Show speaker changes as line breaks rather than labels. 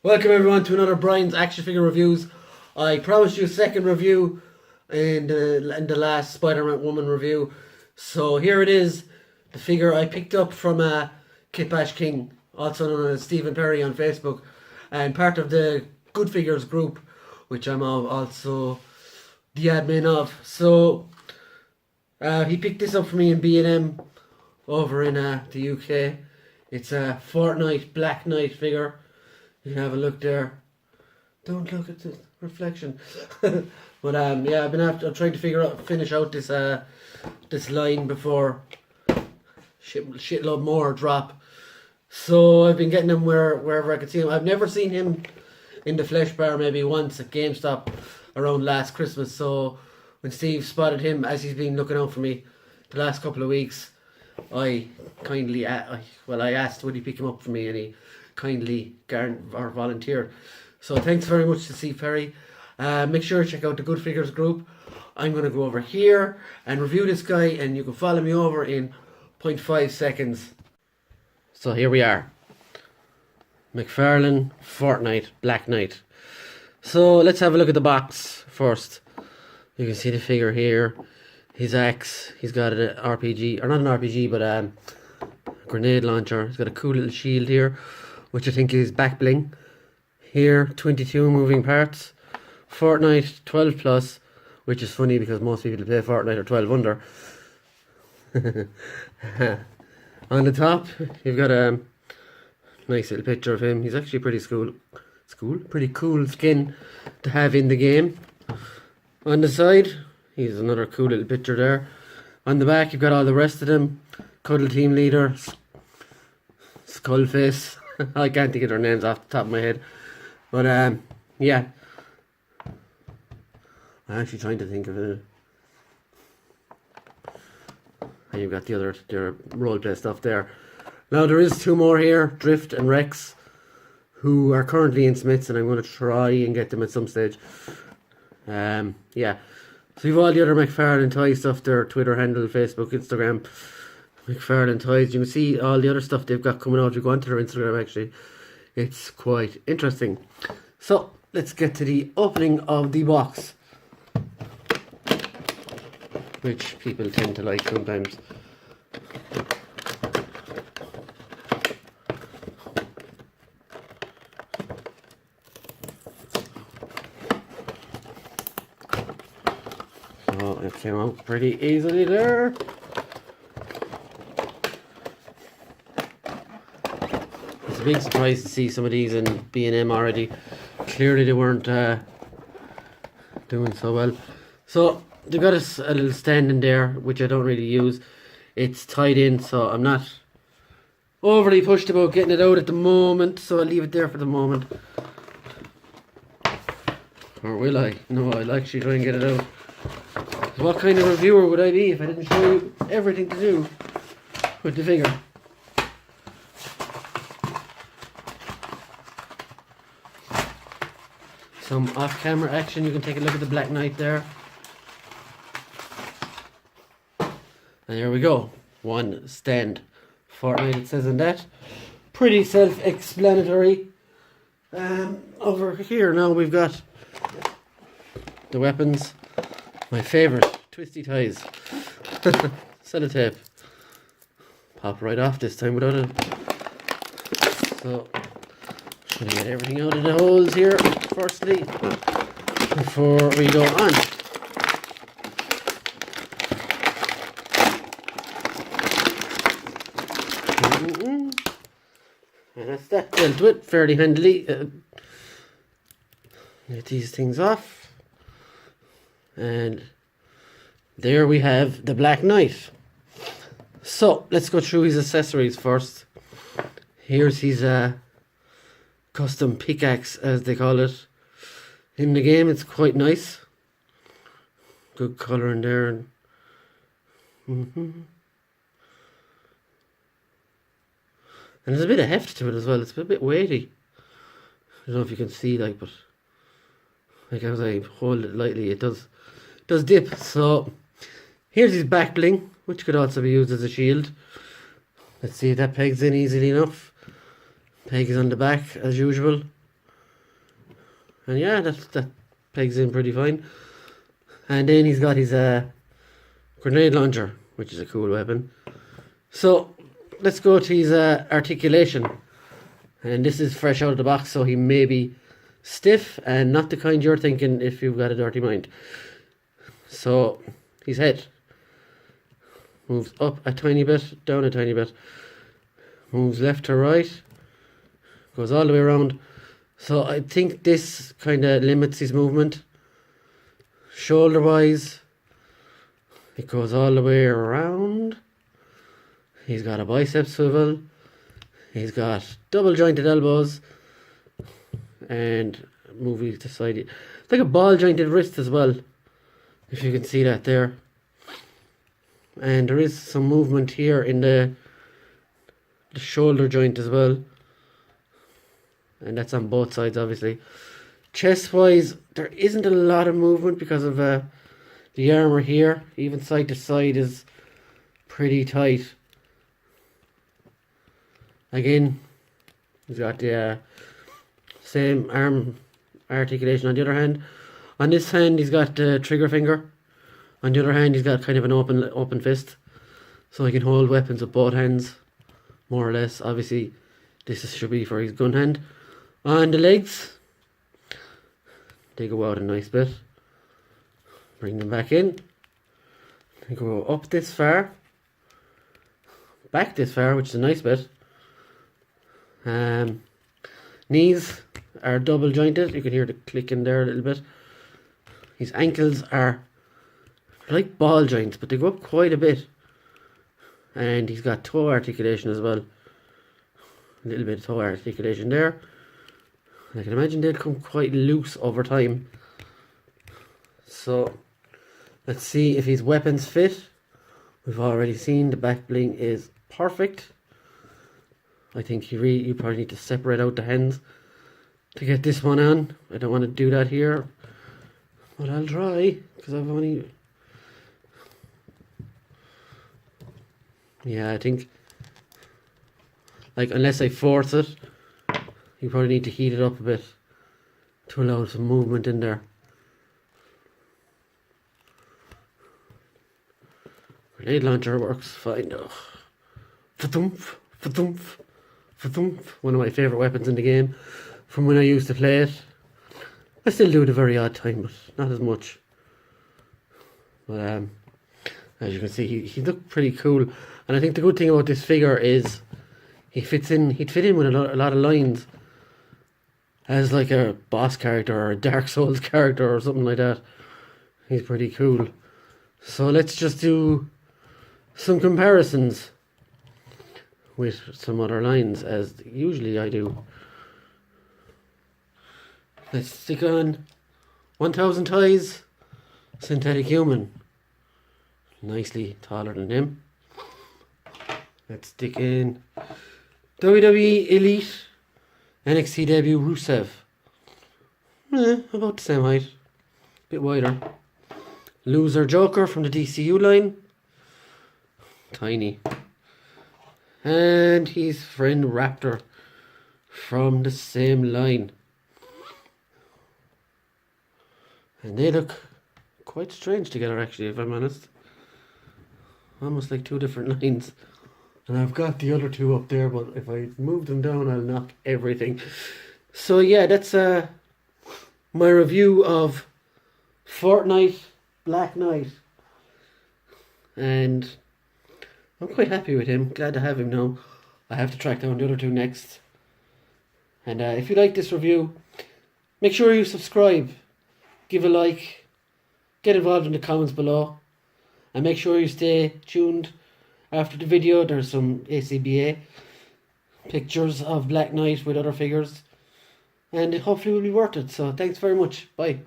Welcome everyone to another Brian's Action Figure Reviews. I promised you a second review in the last Spider-Man Woman review. So here it is, the figure I picked up from Kit Bash King, also known as Stephen Perry on Facebook, and part of the Good Figures group, which I'm also the admin of. So he picked this up for me in B&M over in the UK. It's a Fortnite Black Knight figure. You can have a look there. Don't look at the reflection. But yeah, I'm trying to finish out this this line before shitload more drop. So I've been getting him wherever I can see him. I've never seen him in the flesh bar, maybe once at GameStop around last Christmas. So when Steve spotted him, as he's been looking out for me the last couple of weeks, I kindly I asked would he pick him up for me, and he kindly volunteered. So thanks very much to Steve Perry. Make sure to check out the Good Figures group. I'm going to go over here and review this guy, and you can follow me over in 0.5 seconds. So here we are. Mcfarlane Fortnite Black Knight. So let's have a look at the box first. You can see the figure here. His axe. He's got an RPG, or not an RPG, but a grenade launcher. He's got a cool little shield here, which I think is back bling. Here, 22 moving parts. Fortnite 12 plus, which is funny because most people who play Fortnite are 12 under. On the top, you've got a nice little picture of him. He's actually pretty pretty cool skin to have in the game. On the side, he's another cool little picture there. On the back, you've got all the rest of them. Cuddle Team Leader, Skullface. I can't think of their names off the top of my head. But yeah. I'm actually trying to think of it. And you've got the other roleplay stuff there. Now there is two more here, Drift and Rex, who are currently in Smith's, and I'm going to try and get them at some stage. Yeah. So you've all the other Mcfarlane toy stuff, their Twitter handle, Facebook, Instagram, Mcfarlane Toys. You can see all the other stuff they've got coming out. You go onto their Instagram, actually. It's quite interesting. So let's get to the opening of the box, which people tend to like sometimes. So it came out pretty easily there. It's a big surprise to see some of these in B&M already. Clearly they weren't doing so well. So they've got a little stand in there, which I don't really use. It's tied in, so I'm not overly pushed about getting it out at the moment, so I'll leave it there for the moment. Or will I? No, I'll actually try and get it out. What kind of reviewer would I be if I didn't show you everything to do with the figure? Some off-camera action. You can take a look at the Black Knight there. And here we go. One stand. Fortnite, it says on that. Pretty self-explanatory. Over here now we've got the weapons. My favourite, twisty ties. Sellotape. Pop right off this time without it. So, I'm going to get everything out of the holes here firstly before we go on. And that's that dealt with fairly handily. Get these things off. And there we have the Black Knight. So let's go through his accessories first. Here's his custom pickaxe, as they call it. In the game, it's quite nice. Good colour in there. And there's a bit of heft to it as well. It's a bit weighty. I don't know if you can see, like, but like as I hold it lightly, it does dip. So here's his back bling, which could also be used as a shield. Let's see if that pegs in easily enough. Peg is on the back as usual. And yeah, that pegs in pretty fine. And then he's got his grenade launcher, which is a cool weapon. So let's go to his articulation. And this is fresh out of the box, so he may be stiff and not the kind you're thinking if you've got a dirty mind. So his head moves up a tiny bit, down a tiny bit, moves left to right, goes all the way around. So I think this kind of limits his movement. Shoulder wise, it goes all the way around. He's got a bicep swivel. He's got double jointed elbows and moving to side. It's like a ball jointed wrist as well, if you can see that there. And there is some movement here in the shoulder joint as well. And that's on both sides, obviously. Chest wise, there isn't a lot of movement because of the armour here. Even side to side is pretty tight. Again, he's got the same arm articulation on the other hand. On this hand, he's got the trigger finger. On the other hand, he's got kind of an open fist. So he can hold weapons with both hands, more or less. Obviously, should be for his gun hand. On the legs, they go out a nice bit. Bring them back in. They go up this far. Back this far, which is a nice bit. Knees are double jointed. You can hear the clicking there a little bit. His ankles are like ball joints, but they go up quite a bit. And he's got toe articulation as well. A little bit of toe articulation there. I can imagine they'll come quite loose over time. So let's see if his weapons fit. We've already seen the back bling is perfect. I think you probably need to separate out the hands to get this one on. I don't want to do that here, but I'll try because I've only... Yeah, I think, like, unless I force it, you probably need to heat it up a bit to allow some movement in there. Grenade launcher works fine. Oh. Fa-thumph, fa-thumph, fa-thumph. One of my favourite weapons in the game from when I used to play it. I still do it a very odd time, but not as much. But as you can see, he looked pretty cool. And I think the good thing about this figure is he'd fit in with a lot of lines as like a boss character or a Dark Souls character or something like that. He's pretty cool. So let's just do some comparisons with some other lines, as usually I do. Let's stick on 1000 Ties, Synthetic Human. Nicely taller than him. Let's stick in WWE Elite NXT debut Rusev. About the same height. Bit wider. Loser Joker from the DCU line. Tiny. And his friend Raptor from the same line. And they look quite strange together, actually, if I'm honest. Almost like two different lines. And I've got the other two up there, but if I move them down, I'll knock everything. So yeah, that's my review of Fortnite Black Knight. And I'm quite happy with him. Glad to have him now. I have to track down the other two next. And if you like this review, make sure you subscribe. Give a like. Get involved in the comments below. And make sure you stay tuned. After the video, there's some ACBA pictures of Black Knight with other figures. And it hopefully will be worth it. So thanks very much. Bye.